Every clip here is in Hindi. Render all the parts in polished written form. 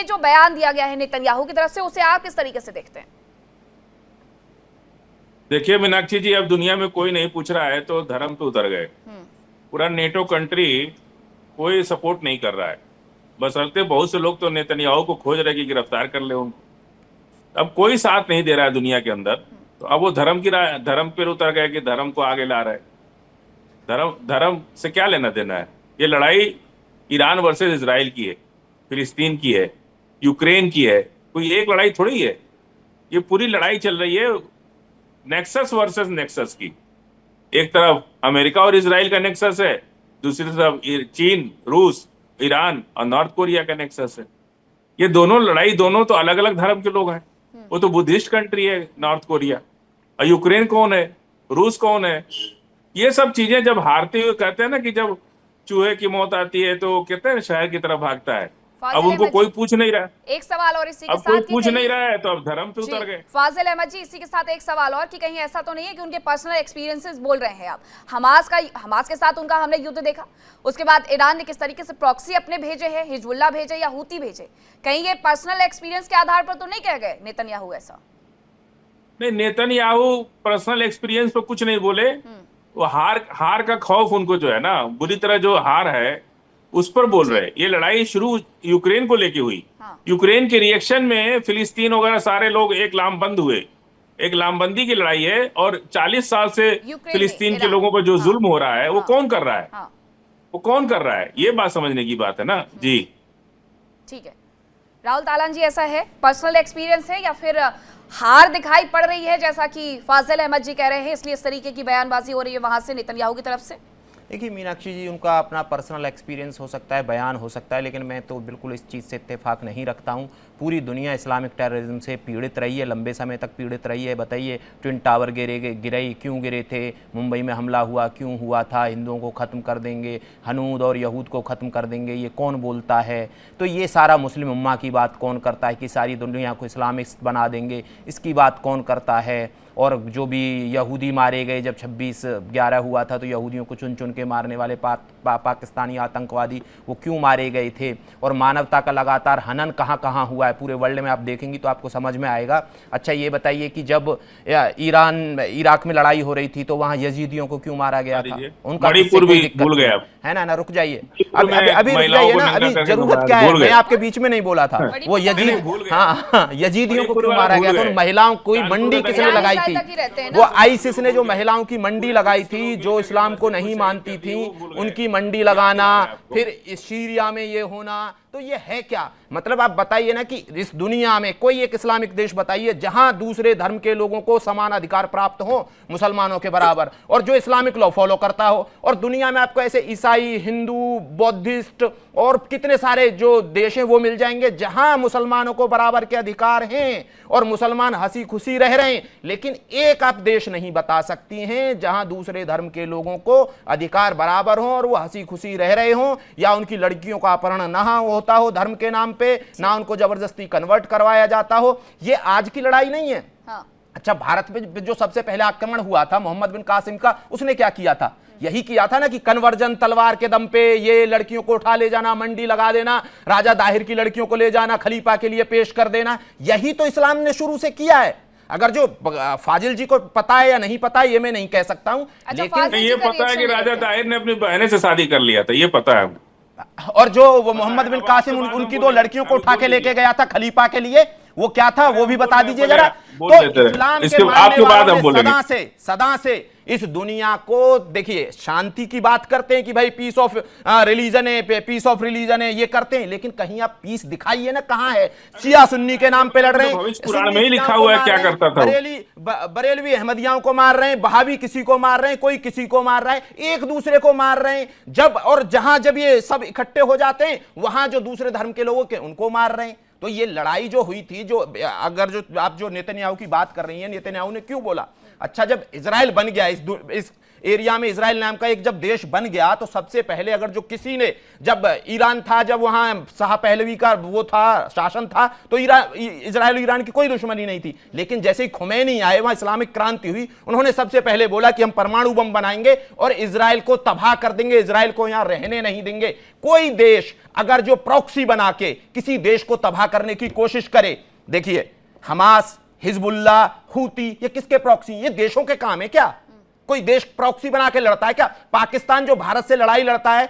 जो बयान दिया गया है नेतन्याहू की तरफ से, उसे आप किस तरीके से देखते हैं? देखिए मीनाक्षी जी, अब दुनिया में कोई नहीं पूछ रहा है तो धर्म पे उतर गए। पूरा नेटो कंट्री कोई सपोर्ट नहीं कर रहा है। बशर्ते बहुत से लोग तो नेतन्याहू को खोज रहे कि गिरफ्तार कर ले उनको। अब कोई साथ नहीं दे रहा है दुनिया के अंदर, तो अब वो धर्म पे उतर गए कि धर्म को आगे ला रहे हैं। धर्म धर्म से क्या लेना देना है? ये लड़ाई ईरान वर्सेस इजराइल की है, फिलिस्तीन की है, यूक्रेन की है। कोई एक लड़ाई थोड़ी है। ये पूरी लड़ाई चल रही है नेक्सस वर्सेस नेक्सस की। एक तरफ अमेरिका और इजराइल का नेक्सस है, दूसरी तरफ चीन, रूस, ईरान और नॉर्थ कोरिया का नेक्सस है। ये दोनों लड़ाई, दोनों तो अलग अलग धर्म के लोग हैं। वो तो बुद्धिस्ट कंट्री है नॉर्थ कोरिया, और यूक्रेन कौन है, रूस कौन है। ये सब चीजें जब हारते हुए कहते हैं ना कि जब चूहे की मौत आती है तो कहते हैं शहर की तरफ भागता है। अब उनको कोई पूछ नहीं रहा। एक सवाल और इसी के अब कोई साथ पूछ नहीं रहा है तो अब धर्म पे उतर गए। फाजिल अहमद जी, इसी के साथ एक सवाल और कि कहीं ऐसा तो नहीं है कि उनके पर्सनल एक्सपीरियंसेस बोल रहे हैं आप? हमास के साथ उनका हमने युद्ध देखा, उसके बाद ईरान ने किस तरीके से प्रॉक्सी अपने भेजे हैं, हिजबुल्लाह भेजे या हूती भेजे, कहीं ये पर्सनल एक्सपीरियंस के आधार पर तो नहीं कह गए नेतन्याहू ऐसा? नहीं, नेतन्याहू पर्सनल एक्सपीरियंस पे कुछ नहीं बोले। वो हार का खौफ उनको जो है ना, बुरी तरह जो हार है उस पर बोल रहे। ये लड़ाई शुरू यूक्रेन को लेके हुई। यूक्रेन के रिएक्शन में फिलिस्तीन वगैरह सारे लोग एक लामबंद हुए। एक लामबंदी की लड़ाई है, और 40 साल से फिलिस्तीन के लोगों पर जो जुल्म हो रहा है वो कौन कर रहा है? वो कौन कर रहा है? ये बात समझने की बात है ना जी। ठीक है राहुल तालान जी, ऐसा है पर्सनल एक्सपीरियंस है या फिर हार दिखाई पड़ रही है जैसा कि फाजिल अहमद जी कह रहे हैं, इसलिए इस तरीके की बयानबाजी हो रही है वहां से नेतन्याहू की तरफ से? देखिए मीनाक्षी जी, उनका अपना पर्सनल एक्सपीरियंस हो सकता है, बयान हो सकता है, लेकिन मैं तो बिल्कुल इस चीज़ से इत्तेफाक नहीं रखता हूँ। पूरी दुनिया इस्लामिक टेररिज्म से पीड़ित रही है, लंबे समय तक पीड़ित रही है। बताइए, ट्विन टावर गिरे क्यों गिरे थे? मुंबई में हमला हुआ क्यों हुआ था? हिंदुओं को ख़त्म कर देंगे, हनूद और यहूद को ख़त्म कर देंगे, ये कौन बोलता है? तो ये सारा मुस्लिम उम्मा की बात कौन करता है कि सारी दुनिया को इस्लामिस्ट बना देंगे, इसकी बात कौन करता है? और जो भी यहूदी मारे गए, जब 26/11 हुआ था तो यहूदियों को चुन चुन के मारने वाले पाकिस्तानी आतंकवादी वो क्यों मारे गए थे? और मानवता का लगातार हनन कहाँ कहाँ हुआ है पूरे वर्ल्ड में, आप देखेंगी तो आपको समझ में आएगा। अच्छा ये बताइए कि जब इराक में लड़ाई हो रही थी तो वहाँ यजीदियों को क्यों मारा गया था? उनका भूल गए है ना? रुक जाइए, अभी रुक जाइए ना, अभी जरूरत क्या है? मैं आपके बीच में नहीं बोला था। वो यजीदियों को क्यों मारा गया था? महिलाओं कोई मंडी किसने लगाई थी? वो आईसिस ने जो महिलाओं की मंडी लगाई थी, जो इस्लाम को नहीं मानती थी, उनकी मंडी लगाना, फिर सीरिया में ये होना, तो ये है क्या? मतलब आप बताइए ना कि इस दुनिया में कोई एक इस्लामिक देश बताइए जहां दूसरे धर्म के लोगों को समान अधिकार प्राप्त हो मुसलमानों के बराबर, और जो इस्लामिक लॉ फॉलो करता हो। और दुनिया में आपको ऐसे ईसाई, हिंदू, बौद्धिस्ट और कितने सारे जो देश हैं वो मिल जाएंगे जहां मुसलमानों को बराबर के अधिकार हैं और मुसलमान हंसी खुशी रह रहे हैं। लेकिन एक आप देश नहीं बता सकती हैं जहां दूसरे धर्म के लोगों को अधिकार बराबर हो और वो हंसी खुशी रह रहे हों, या उनकी लड़कियों का अपहरण ना होता हो धर्म के नाम पे, ना उनको जबरदस्ती कन्वर्ट करवाया जाता हो। ये आज की लड़ाई नहीं है। अच्छा, भारत में जो सबसे पहले आक्रमण हुआ था मोहम्मद बिन कासिम का, उसने क्या किया था? यही किया था ना कि कन्वर्जन तलवार के दम पे ये लड़कियों को उठा ले जाना, मंडी लगा देना, राजा दाहिर की लड़कियों को ले जाना, खलीफा के लिए पेश कर देना। यही तो इस्लाम ने शुरू से किया है। अगर जो फाजिल जी को पता है या नहीं पता है ये मैं नहीं कह सकता हूं, लेकिन ये पता है कि राजा दाहिर ने अपनी बहने से शादी कर लिया था, ये पता है। और जो वो मोहम्मद बिन कासिम उनकी दो लड़कियों को उठा के लेके गया था खलीफा के लिए, वो क्या था वो भी बता दीजिए जरा। तो इस्लाम के मानने वालों ने सदा से इस दुनिया को, देखिए, शांति की बात करते हैं कि भाई पीस ऑफ रिलीजन है, पीस ऑफ रिलीजन है, ये करते हैं, लेकिन कहीं आप पीस दिखाइए ना, कहां है? शिया सुन्नी के नाम पे लड़ रहे हैं, कुरान में ही लिखा हुआ है क्या करता था। बरेलवी अहमदियाओं को मार रहे हैं, बहावी किसी को मार रहे हैं, कोई किसी को मार रहा है, एक दूसरे को मार रहे हैं। जब ये सब इकट्ठे हो जाते हैं वहां जो दूसरे धर्म के लोगों के उनको मार रहे हैं। तो ये लड़ाई जो हुई थी, आप जो नेतन्याहू की बात कर रही हैं, नेतन्याहू ने क्यों बोला? अच्छा, जब इजराइल बन गया, इस एरिया में इजराइल नाम का एक जब देश बन गया तो सबसे पहले अगर जो किसी ने, जब ईरान था, जब वहां शाह पहलवी का वो था, शासन था, तो इजराइल और ईरान की कोई दुश्मनी नहीं थी। लेकिन जैसे ही खुमैनी आए, वहां इस्लामिक क्रांति हुई, उन्होंने सबसे पहले बोला कि हम परमाणु बम बनाएंगे और इजराइल को तबाह कर देंगे, इजराइल को यहां रहने नहीं देंगे। कोई देश अगर जो प्रॉक्सी बना के किसी देश को तबाह करने की कोशिश करे, देखिए हमास, हिजबुल्लाह, हूती, ये किसके प्रॉक्सी? ये देशों के काम है क्या? कोई देश प्रॉक्सी बना के लड़ता है क्या? पाकिस्तान जो भारत से लड़ाई लड़ता है,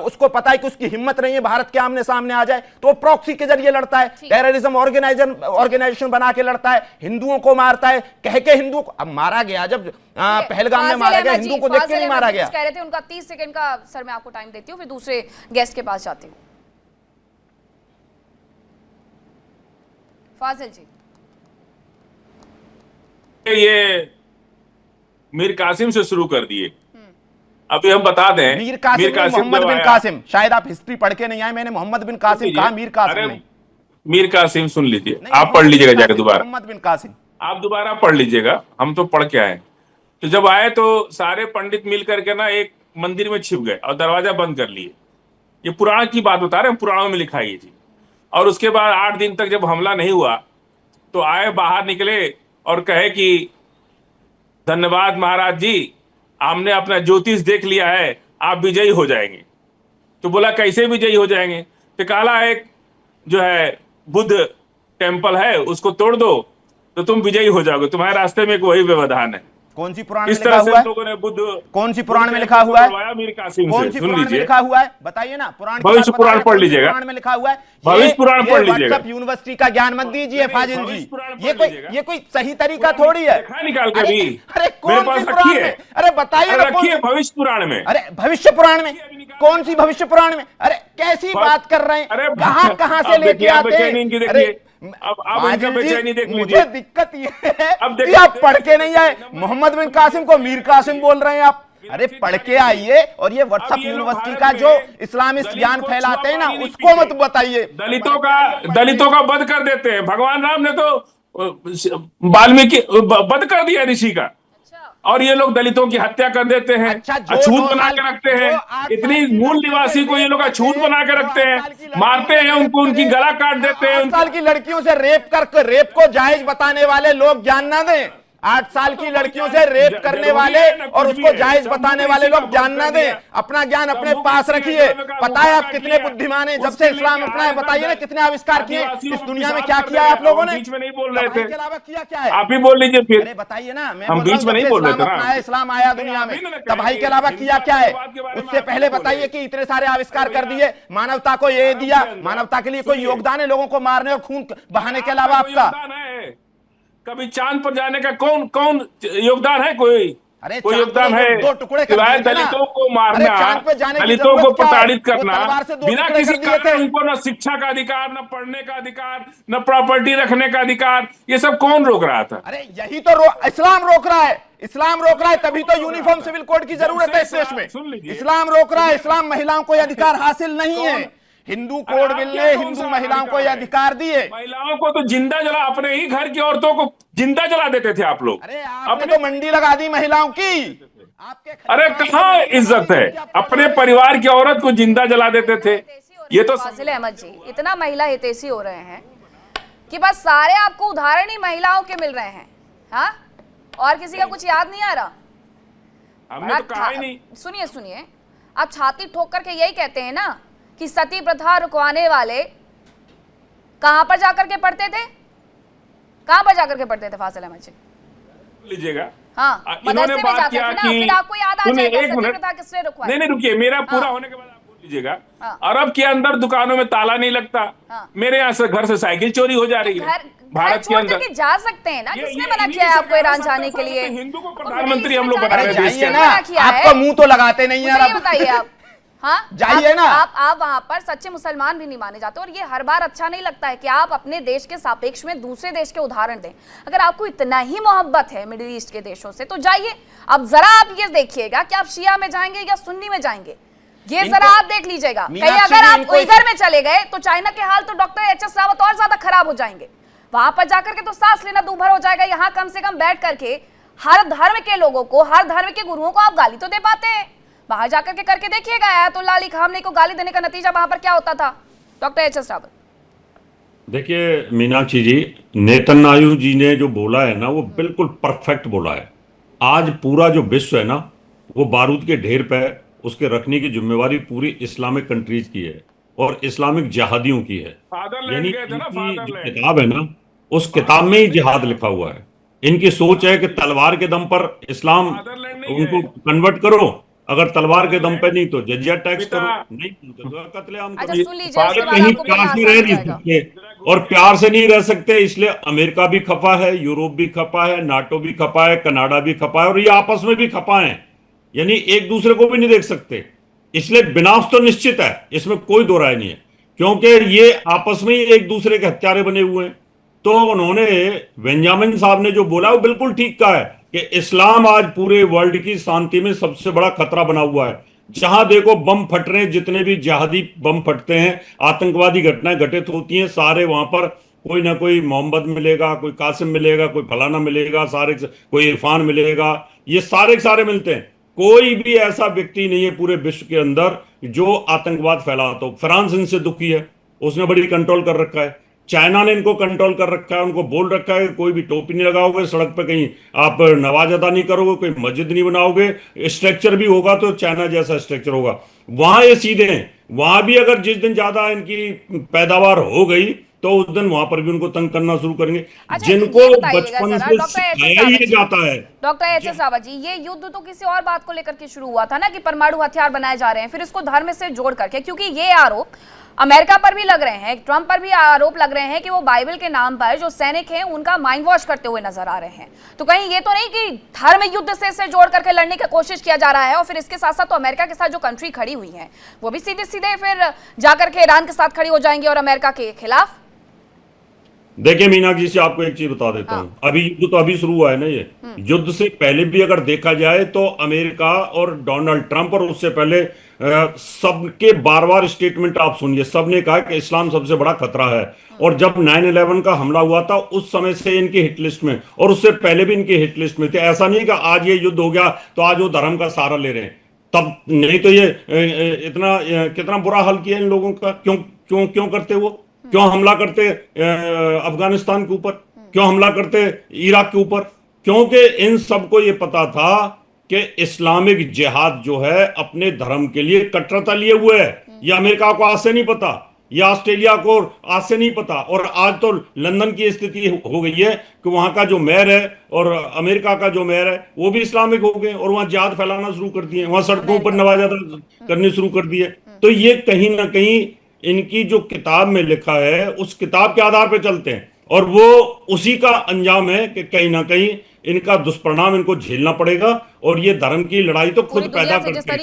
उसको पता है कि उसकी हिम्मत नहीं है भारत के आमने सामने आ जाए, तो वो प्रॉक्सी के जरिए लड़ता है, टेररिज्म ऑर्गेनाइजेशन बना के लड़ता है, हिंदुओं को मारता है, कह के हिंदुओं को। अब मारा गया जब पहलगाम में मारा गया, हिंदुओं को देख के नहीं मारा गया। कह रहे थे उनका 30 सेकंड का, सर मैं आपको टाइम देती हूँ, फिर दूसरे गेस्ट के पास जाती हूँ। फाजिल जी, ये मीर कासिम से शुरू कर दिए। अभी हम बता दें, मीर कासिम मोहम्मद बिन कासिम, शायद आप हिस्ट्री पढ़ के नहीं आए, मैंने मोहम्मद बिन कासिम कहा, मीर कासिम नहीं। मीर कासिम सुन लीजिए, आप पढ़ लीजिएगा जाके दोबारा, मोहम्मद बिन कासिम आप दोबारा पढ़ लीजिएगा, हम तो पढ़ के आए। तो जब आए तो सारे पंडित मिल करके ना एक मंदिर में छिप गए और दरवाजा बंद कर लिए। ये पुराण की बात बता रहे हैं, पुराणों में लिखा है जी। और उसके बाद 8 दिन तक जब हमला नहीं हुआ तो आए, बाहर निकले और कहे कि धन्यवाद महाराज जी, हमने अपना ज्योतिष देख लिया है, आप विजयी हो जाएंगे। तो बोला कैसे विजयी हो जाएंगे? तो काला एक जो है बुद्ध टेम्पल है, उसको तोड़ दो तो तुम विजयी हो जाओगे, तुम्हारे रास्ते में एक वही व्यवधान है। कौन सी पुराण में लिखा हुआ है? लोगों ने बुद्ध, कौन सी पुराण में लिखा हुआ है? मीर कासिम कौन सी पुराण में लिखा हुआ है बताइए ना। भविष्य पुराण पढ़ लीजिएगा, पुराण में लिखा हुआ है, भविष्य पुराण पढ़ लीजिएगा। यूनिवर्सिटी का ज्ञान मत दीजिए फाजिल जी, ये कोई सही तरीका थोड़ी है। निकाल के भी अरे कौन सी पुराण में? अरे बताइए ना, रखिए भविष्य पुराण में। अरे भविष्य पुराण में? कौन सी भविष्य पुराण में? अरे कैसी बात कर रहे हैं, कहां से लेके आते हैं? अरे अब इनका बेचैनी देख लीजिए। मुझे दिक्कत ये है कि आप पढ़ के नहीं आए, मोहम्मद बिन कासिम को मीर कासिम बोल रहे हैं आप। अरे पढ़ के आइए, और ये व्हाट्सएप यूनिवर्सिटी का जो इस्लामिस्ट ज्ञान फैलाते हैं ना, उसको मत बताइए। दलितों का वध कर देते हैं। भगवान राम ने तो वाल्मीकि वध कर दिया ऋषि का, और ये लोग दलितों की हत्या कर देते हैं, अछूत बना के रखते हैं। इतनी मूल निवासी को ये लोग अछूत बना के रखते हैं, मारते हैं उनको, उनकी गला काट देते हैं। 8 साल की लड़कियों से रेप कर रेप को जायज बताने वाले लोग ज्ञान ना दें। 8 साल की लड़कियों से रेप करने वाले और उसको जायज बताने वाले लोग ज्ञान ना दें। अपना ज्ञान अपने पास रखिए। पता है आप कितने बुद्धिमान हैं, जब से इस्लाम अपना है, बताइए ना कितने आविष्कार किए इस दुनिया में, क्या किया है आप लोगों ने? बीच में नहीं बोल रहे थे, के अलावा किया क्या है? आप ही बोल लीजिए फिर। अरे बताइए ना, हम बीच में नहीं बोल रहे थे। इस्लाम आया दुनिया में, तबाही के अलावा किया क्या है? उससे पहले बताइए कि इतने सारे आविष्कार कर दिए, मानवता को ये दिया, मानवता के लिए कोई योगदान है लोगों को मारने और खून बहाने के अलावा आपका? कभी चांद पर जाने का कौन योगदान है? कोई योगदान है? 2 टुकड़े दलितों को मारना, दलितों को प्रताड़ित करना, बिना किसी कारण उनको न शिक्षा का अधिकार, न पढ़ने का अधिकार, न प्रॉपर्टी रखने का अधिकार, ये सब कौन रोक रहा था? अरे यही तो इस्लाम रोक रहा है। इस्लाम रोक रहा है, तभी तो यूनिफॉर्म सिविल कोड की जरूरत है इस देश में। इस्लाम रोक रहा है, इस्लाम महिलाओं को यह अधिकार हासिल नहीं है। हिंदू कोड बिल ने हिंदू महिलाओं को यह अधिकार दिए। महिलाओं को तो जिंदा जला, अपने ही घर की औरतों को जिंदा जला देते थे आप लोग। अरे आपने तो मंडी लगा दी महिलाओं की। अरे कहाँ इज्जत है? अपने परिवार की औरत को जिंदा जला देते थे। ये तो फाजिल अहमद जी इतना महिला हितैषी हो रहे हैं कि बस सारे आपको उदाहरण ही महिलाओं के मिल रहे हैं। हाँ, और किसी का कुछ याद नहीं आ रहा? हमने तो कहा ही नहीं। सुनिए, आप छाती ठोक करके यही कहते हैं ना कि सती प्रथा रुकवाने वाले कहां पर जाकर के पढ़ते थे? कहां पर जाकर के पढ़ते थे फाजिल अहमद जी? लीजिएगा। हाँ, इन्होंने बात किया कि फिर आपको याद आ जाएगा सती प्रथा किसने रुकवाई। नहीं रुकिए, मेरा पूरा होने के बाद आप बोल लीजिएगा। अरब के अंदर दुकानों में ताला नहीं लगता, मेरे यहाँ से घर से साइकिल चोरी हो जा रही है। भारत के अंदर जा सकते हैं ना? किसने मना किया है आपको ईरान जाने के लिए? हिंदू को प्रधानमंत्री हम लोग बना रहे हैं। आपको मुंह तो लगाते नहीं है, बताइए आप। हाँ, जाइए ना। आप वहां पर सच्चे मुसलमान भी नहीं माने जाते, और ये हर बार अच्छा नहीं लगता है कि आप अपने देश के सापेक्ष में दूसरे देश के उदाहरण दें। अगर आपको इतना ही मोहब्बत है मिडिल ईस्ट के देशों से तो जाइए। अब जरा आप ये देखिएगा कि आप शिया में जाएंगे या सुन्नी में जाएंगे, ये जरा आप देख लीजिएगा। कहीं अगर आप उइगर में चले गए तो चाइना के हाल तो डॉक्टर HS रावत और ज्यादा खराब हो जाएंगे। वहां पर जाकर के तो सांस लेना दूभर हो जाएगा। यहाँ कम से कम बैठ करके हर धर्म के लोगों को, हर धर्म के गुरुओं को आप गाली तो दे पाते हैं। बाहर जाकर के करके देखिएगा आयतुल्लाह अली खामनी को गाली देने का नतीजा वहां पर क्या होता था। Doctor H S Rawat. देखिए मीनाक्षी जी, नेतन्याहू जी ने जो बोला है ना वो बिल्कुल परफेक्ट बोला है। आज पूरा जो विश्व है ना वो बारूद के ढेर पे उसके रखने की जिम्मेवारी पूरी इस्लामिक कंट्रीज की है और इस्लामिक जिहादियों की है। यानी इनकी जो किताब है ना उस किताब में ही जिहाद लिखा हुआ है। इनकी सोच है कि तलवार के दम पर इस्लाम उनको कन्वर्ट करो, अगर तलवार के दम पे नहीं तो जजिया टैक्स करो, नहीं तो कत्लेआम करो। कहीं प्यार से रह नहीं सकते और प्यार से नहीं रह सकते, इसलिए अमेरिका भी खफा है, यूरोप भी खफा है, नाटो भी खफा है, कनाडा भी खफा है और ये आपस में भी खफा है। यानी एक दूसरे को भी नहीं देख सकते, इसलिए विनाश तो निश्चित है, इसमें कोई दो राय नहीं है, क्योंकि ये आपस में ही एक दूसरे के हत्यारे बने हुए हैं। तो उन्होंने बेंजामिन साहब ने जो बोला वो बिल्कुल ठीक कहा है कि इस्लाम आज पूरे वर्ल्ड की शांति में सबसे बड़ा खतरा बना हुआ है। जहां देखो बम फट रहे हैं, जितने भी जिहादी बम फटते हैं, आतंकवादी घटनाएं घटित होती हैं, सारे वहां पर कोई ना कोई मोहम्मद मिलेगा, कोई कासिम मिलेगा, कोई फलाना मिलेगा, सारे कोई इरफान मिलेगा, ये सारे के सारे मिलते हैं। कोई भी ऐसा व्यक्ति नहीं है पूरे विश्व के अंदर जो आतंकवाद फैलाता हो। फ्रांस इनसे दुखी है, उसने बड़ी कंट्रोल कर रखा है। चाइना ने इनको कंट्रोल कर रखा है, उनको बोल रखा है कोई भी टोपी नहीं लगाओगे, सड़क पे कहीं आप नमाज अदा नहीं करोगे, कोई मस्जिद नहीं बनाओगे, स्ट्रक्चर भी होगा तो चाइना जैसा स्ट्रक्चर होगा। वहां ये सीधे हैं, वहां भी अगर जिस दिन ज्यादा इनकी पैदावार हो गई तो उस दिन वहां पर भी उनको तंग करना शुरू करेंगे। जिनको बचपन से सिखाया ही जाता है। Doctor H S Rawat ji, ये युद्ध तो किसी और बात को लेकर के शुरू हुआ था ना कि परमाणु हथियार बनाए जा रहे हैं, फिर इसको धर्म से जोड़ करके, क्योंकि ये आरोप अमेरिका पर भी लग रहे हैं, ट्रंप पर भी आरोप लग रहे हैं कि वो बाइबल के नाम पर जो सैनिक हैं उनका माइंड वॉश करते हुए नजर आ रहे हैं। तो कहीं ये तो नहीं कि धर्म युद्ध से जोड़ करके लड़ने की कोशिश किया जा रहा है और फिर इसके साथ साथ तो अमेरिका के साथ जो कंट्री खड़ी हुई है वो भी सीधे सीधे फिर जाकर के ईरान के साथ खड़ी हो जाएंगी और अमेरिका के खिलाफ। देखिए मीनाक्षी जी, आपको एक चीज बता देता हूं, अभी युद्ध तो अभी शुरू हुआ है ना, ये युद्ध से पहले भी अगर देखा जाए तो अमेरिका और डोनाल्ड ट्रंप और उससे पहले सबके बार बार स्टेटमेंट आप सुनिए, सबने कहा कि इस्लाम सबसे बड़ा खतरा है। और जब 9/11 का हमला हुआ था उस समय से इनकी हिट लिस्ट में और उससे पहले भी इनकी हिट लिस्ट में थे। ऐसा नहीं कि आज ये युद्ध हो गया तो आज वो धर्म का सहारा ले रहे हैं, तब नहीं तो ये इतना कितना बुरा हाल किया इन लोगों का। क्यों क्यों क्यों करते वो, क्यों हमला करते अफगानिस्तान के ऊपर, क्यों हमला करते इराक के ऊपर? क्योंकि इन सबको ये पता था कि इस्लामिक जिहाद जो है अपने धर्म के लिए कट्टरता लिए हुए है। ये अमेरिका को आज से नहीं पता, ये ऑस्ट्रेलिया को आज से नहीं पता, और आज तो लंदन की स्थिति हो गई है कि वहां का जो मेयर है और अमेरिका का जो मेयर है वो भी इस्लामिक हो गए और वहां जिहाद फैलाना शुरू कर दिए, वहां सड़कों पर नवाज़त करने शुरू कर दिए। तो ये कहीं ना कहीं इनकी जो किताब में लिखा है उस किताब के आधार पर चलते हैं और वो उसी का अंजाम है कि कहीं ना कहीं इनका दुष्परिणाम इनको झेलना पड़ेगा और ये धर्म की लड़ाई तो खुद पैदा करते हैं,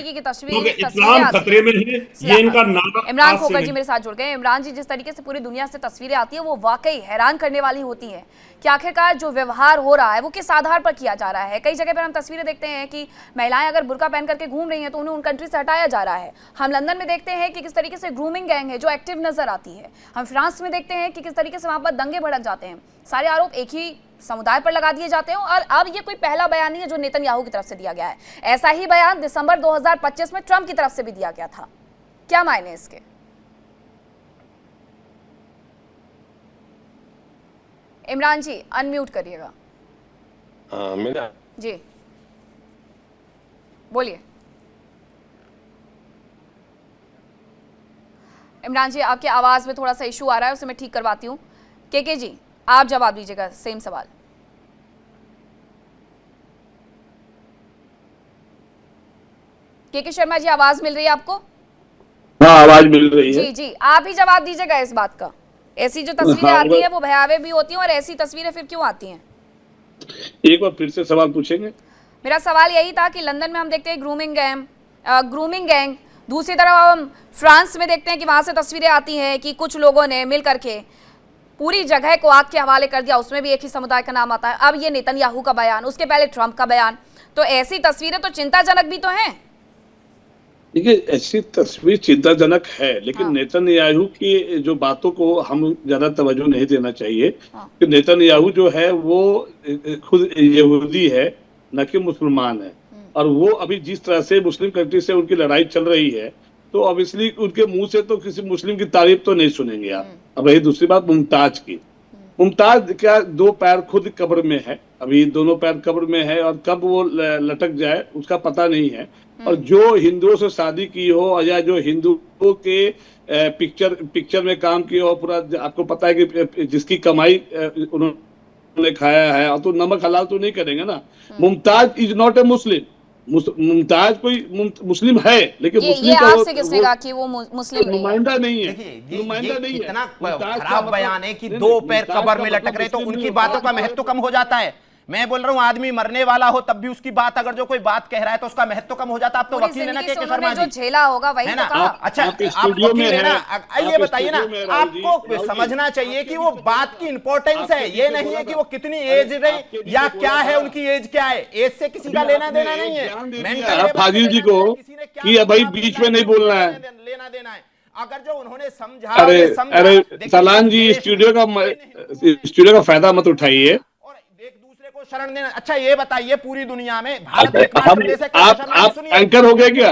क्योंकि इस्लाम खतरे में है, ये इनका नारा। इमरान खोकर जी मेरे साथ जुड़ गए। इमरान जी, जिस तरीके से पूरी दुनिया से तस्वीरें आती है वो वाकई हैरान करने वाली होती है कि आखिरकार जो व्यवहार हो रहा है वो किस आधार पर किया जा रहा है। कई जगह पर हम तस्वीरें देखते हैं कि महिलाएं अगर बुर्का पहन करके घूम रही हैं तो उन्हें उन कंट्री से हटाया जा रहा है। हम लंदन में देखते हैं कि किस तरीके से ग्रूमिंग गैंग है जो एक्टिव नजर आती है। हम फ्रांस में देखते हैं कि किस तरीके से वहां पर दंगे भड़क जाते हैं। सारे आरोप एक ही समुदाय पर लगा दिए जाते हैं और अब ये कोई पहला बयान नहीं है जो नेतन्याहू की तरफ से दिया गया है। ऐसा ही बयान दिसंबर 2025 में ट्रंप की तरफ से भी दिया गया था। क्या मायने इसके? इमरान जी अनम्यूट करिएगा। जी बोलिए। इमरान जी, आपकी आवाज में थोड़ा सा इशू आ रहा है, उसे मैं ठीक करवाती हूँ। के जी आप जवाब दीजिएगा सेम सवाल। के शर्मा जी, आवाज मिल रही है आपको? हाँ, आवाज मिल रही है। जी जी, आप ही जवाब दीजिएगा इस बात का। ऐसी जो तस्वीरें आती हैं वो भयावह भी होती हैं और ऐसी तस्वीरें फिर क्यों आती हैं? एक बार फिर से सवाल पूछेंगे? मेरा सवाल यही था कि लंदन में हम देखते हैं ग्रूमिंग गैंग, दूसरी तरफ हम फ्रांस में देखते हैं कि वहां से तस्वीरें आती हैं कि कुछ लोगों ने मिल करके पूरी जगह को आग के हवाले कर दिया, उसमें भी एक ही समुदाय का नाम आता है। अब ये नेतन्याहू का बयान, उसके पहले ट्रंप का बयान, तो ऐसी तस्वीरें तो चिंताजनक भी तो हैं। देखिए, ऐसी तस्वीर चिंताजनक है, लेकिन नेतन्याहू की जो बातों को हम ज्यादा तवज्जो नहीं देना चाहिए कि नेतन्याहू जो है वो खुद यहूदी है, न कि मुसलमान है। और वो अभी जिस तरह से मुस्लिम कंट्री से उनकी लड़ाई चल रही है, तो ऑब्वियसली उनके मुंह से तो किसी मुस्लिम की तारीफ तो नहीं सुनेंगे आप। अब रही दूसरी बात मुमताज की, मुमताज क्या 2 पैर खुद कब्र में है, अभी दोनों पैर कब्र में है, और कब वो लटक जाए उसका पता नहीं है। और जो हिंदुओं से शादी की हो या जो हिंदुओं के पिक्चर में काम किया हो, पूरा आपको पता है कि जिसकी कमाई उन्होंने खाया है, और तो नमक हलाल तो नहीं करेंगे ना। मुमताज इज नॉट ए मुस्लिम, मुमताज कोई मुस्लिम है, लेकिन ये आपसे किसने कहा कि वो मुस्लिम नुमाइंदा नहीं है? नुमाइंदा नहीं है। इतना खराब बयान है कि 2 पैर कब्र में लटक रहे, तो उनकी बातों का महत्व कम हो जाता है। मैं बोल रहा हूँ आदमी मरने वाला हो तब भी उसकी बात, अगर जो कोई बात कह रहा है तो उसका महत्व कम हो जाता। आप तो वकील है ना के शर्मा जी, जो झेला होगा वही है ना? तो कहा। अच्छा, आप वकील है ना, ये बताइए ना, आपको समझना चाहिए कि वो बात की इंपॉर्टेंस है, ये नहीं है कि वो कितनी एज रही या क्या है, उनकी एज क्या है। एज से किसी का लेना देना नहीं है। फाजिल जी को कि भाई बीच में नहीं बोलना है, लेना देना है। अगर जो उन्होंने समझा, अरे सलाम जी, स्टूडियो का फायदा मत उठाइए, शरण देना। अच्छा ये बताइए, पूरी दुनिया में भारत आप एंकर हो गए क्या?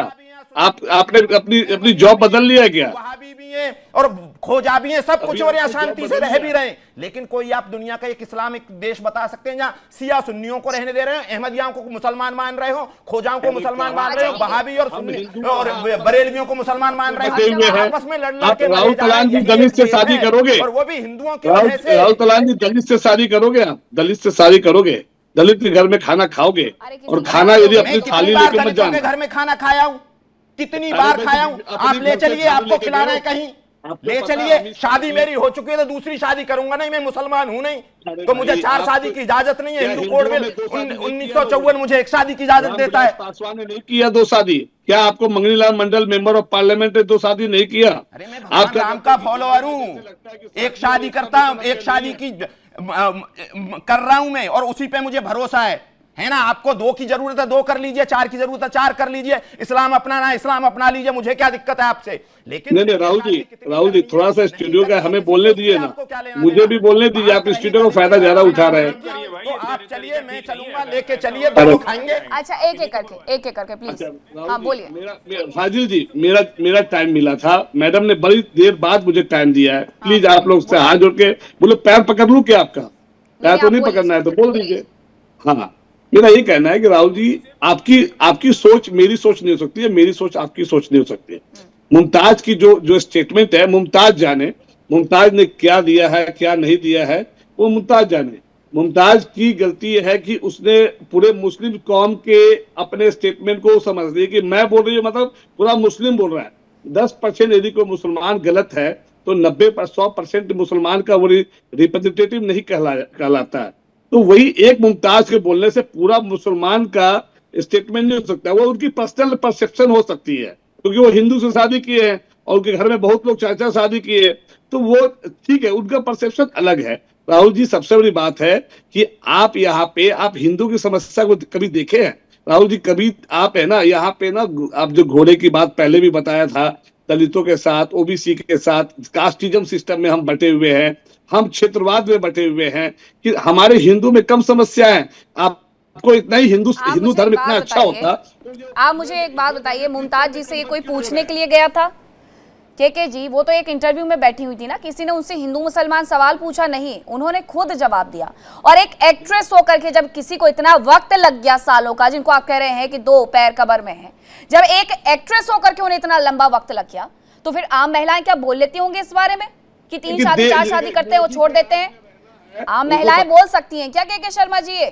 आपने अपनी जॉब बदल लिया है क्या? वहाबी भी हैं और खोजा भी हैं, सब कुछ हो रहे हैं, शांति से रह भी रहे हैं, लेकिन कोई आप दुनिया का एक इस्लामिक देश बता सकते हैं जहां शिया सुन्नियों को रहने दे रहे हो, अहमदियाओं को मुसलमान मान रहे हो, खोजाओं को मुसलमान मान रहे हो, वहाबी और सुन्नी और बरेलवियों को मुसलमान मान रहे हो, आपस में लड़ के राहुल तलान जी दलित से शादी करोगे, और वो भी हिंदुओं की वजह से। राहुल तलान जी दलित से शादी करोगे? आप दलित से शादी करोगे, दलित के घर में खाना खाओगे, और खाना यदि अपनी थाली लेके मत जाना। घर में खाना खाया हूँ, कितनी बार खाया हूँ, आप ले चलिए, आपको खिलाना है कहीं ले चलिए। शादी मेरी हो चुकी है तो दूसरी शादी करूंगा नहीं, मैं मुसलमान हूं नहीं, तो मुझे 4 शादी की इजाजत नहीं है। हिंदू कोड में 1954 मुझे 1 शादी की इजाजत देता है। पासवान ने नहीं किया 2 शादी, क्या आपको मंगनीलाल मंडल मेंबर ऑफ पार्लियामेंट ने 2 शादी नहीं किया? अरे मैं भगवान राम का फॉलोअर हूँ, 1 शादी करता हूँ, 1 शादी की कर रहा हूं मैं, और उसी पे मुझे भरोसा है ना। आपको 2 की जरूरत है 2 कर लीजिए, 4 की जरूरत है 4 कर लीजिए, इस्लाम अपनाना इस्लाम अपना लीजिए, मुझे क्या दिक्कत है आपसे। लेकिन नहीं राहुल जी थोड़ा सा स्टूडियो का हमें बोलने दीजिए ना, मुझे भी बोलने दीजिए। आप स्टूडियो का फायदा ज्यादा उठा रहे हैं। तो आप चलिए, मैं चलूंगा, लेके चलिए, दोनों खाएंगे। अच्छा एक एक करके प्लीज। हाँ बोलिए। फाजिल जी, मेरा टाइम मिला था, मैडम ने बड़ी देर बाद मुझे टाइम दिया है, प्लीज आप लोग से हाथ जोड़ के बोले पैर पकड़ लूं क्या आपका? पैर तो नहीं पकड़ना है तो बोल दीजिए। हाँ, मेरा ये कहना है कि राहुल जी, आपकी सोच मेरी सोच नहीं हो सकती है, मेरी सोच आपकी सोच नहीं हो सकती है। मुमताज की जो स्टेटमेंट है, मुमताज जाने, मुमताज ने क्या दिया है क्या नहीं दिया है वो मुमताज जाने। मुमताज की गलती है कि उसने पूरे मुस्लिम कौम के अपने स्टेटमेंट को समझ लिया कि मैं बोल रही हूँ मतलब पूरा मुस्लिम बोल रहा है। 10% यदि कोई मुसलमान गलत है तो 100% मुसलमान का वो रिप्रेजेंटेटिव नहीं कहलाता है। तो वही एक मुमताज के बोलने से पूरा मुसलमान का स्टेटमेंट नहीं हो सकता, वो उनकी पर्सनल परसेप्शन हो सकती है, क्योंकि वो हिंदू से शादी किए हैं और उनके घर में बहुत लोग चाचा शादी किए, तो वो ठीक है, उनका परसेप्शन अलग है। राहुल जी, सबसे बड़ी बात है कि आप यहाँ पे आप हिंदू की समस्या को कभी देखे हैं? राहुल जी, कभी आप है ना यहाँ पे ना, आप जो घोड़े की बात पहले भी बताया था, दलितों के साथ, ओबीसी के साथ, कास्टिज्म सिस्टम में हम बटे हुए हैं, हम क्षेत्रवाद में बटे हुए हैं कि हमारे हिंदू में कम समस्या है। आपको इतना ही हिंदू धर्म इतना अच्छा होता। आप मुझे एक बात बताइए, मुमताज जी से ये कोई पूछने के लिए गया था? के जी, वो तो एक इंटरव्यू में बैठी हुई थी ना, किसी ने उनसे हिंदू मुसलमान सवाल पूछा नहीं, उन्होंने खुद जवाब दिया। और एक एक्ट्रेस होकर के जब किसी को इतना वक्त लग गया सालों का, जिनको आप कह रहे हैं कि 2 पैर कब्र में है, जब एक एक्ट्रेस होकर के उन्हें इतना लंबा वक्त लग गया, तो फिर आम महिलाएं क्या बोल लेती होंगी इस बारे में कि 3 शादी 4 शादी करते हैं वो छोड़ देते हैं? आम महिलाएं बोल सकती हैं क्या के शर्मा जी?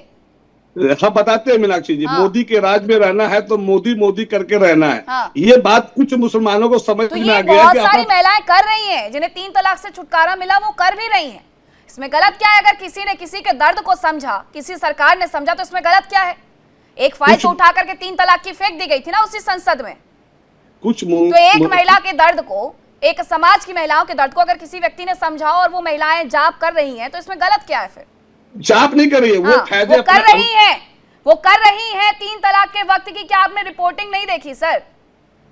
हम बताते हैं मीनाक्षी जी, मोदी के राज में रहना है तो मोदी करके रहना है। ये बात कुछ मुसलमानों को समझ में आ गया कि बहुत सारी महिलाएं कर रही हैं, जिन्हें 3 तलाक से छुटकारा मिला वो कर भी रही हैं। इसमें गलत क्या है? अगर किसी ने किसी के दर्द को समझा, किसी सरकार ने समझा, तो इसमें गलत क्या है? एक फाइल तो उठा करके 3 तलाक की फेंक दी गई थी ना उसी संसद में। तो एक महिला के दर्द को, एक समाज की महिलाओं के दर्द को अगर किसी व्यक्ति ने समझा और वो महिलाएं जाप कर रही हैं, तो इसमें गलत क्या है? फिर जाप नहीं कर रही है, वो कर रही है, वो कर रही है 3 तलाक के वक्त की। क्या आपने रिपोर्टिंग नहीं देखी सर?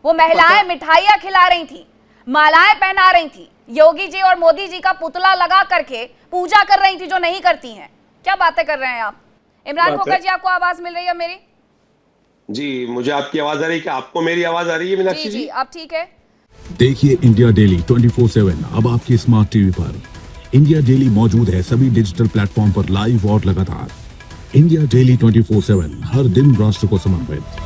वो महिलाएं मिठाइयां खिला रही थी, मालाएं पहना रही थी, योगी जी और मोदी जी का पुतला लगा करके पूजा कर रही थी, जो नहीं करती हैं। क्या बातें कर रहे हैं आप? इमरान खोखर जी, आपको आवाज मिल रही है मेरी? जी, मुझे आपकी आवाज आ रही है। क्या आपको मेरी आवाज आ रही है मीनाक्षी जी? जी, आप ठीक है? देखिए इंडिया डेली 24/7 अब आपकी स्मार्ट टीवी पर। इंडिया डेली मौजूद है सभी डिजिटल प्लेटफॉर्म पर लाइव और लगातार। इंडिया डेली 24/7 हर दिन राष्ट्र को समर्पित।